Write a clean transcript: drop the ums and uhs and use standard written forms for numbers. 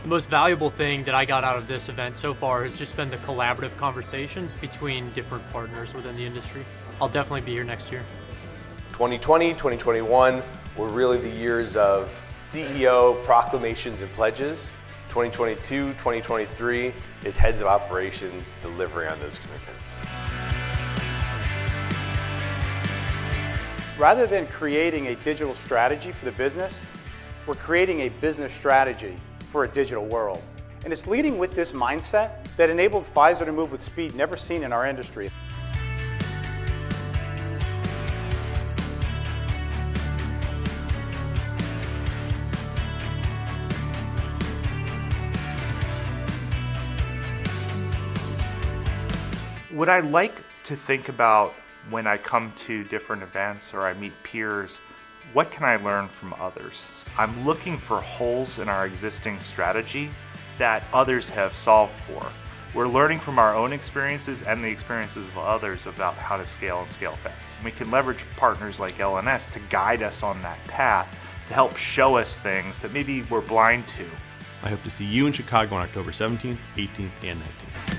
The most valuable thing that I got out of this event so far has just been the collaborative conversations between different partners within the industry. I'll definitely be here next year. 2020, 2021 were really the years of CEO proclamations and pledges. 2022, 2023 is heads of operations delivering on those commitments. Rather than creating a digital strategy for the business, we're creating a business strategy for a digital world. And it's leading with this mindset that enabled Pfizer to move with speed never seen in our industry. What I like to think about when I come to different events or I meet peers, what can I learn from others? I'm looking for holes in our existing strategy that others have solved for. We're learning from our own experiences and the experiences of others about how to scale and scale fast. We can leverage partners like LNS to guide us on that path, to help show us things that maybe we're blind to. I hope to see you in Chicago on October 17th, 18th, and 19th.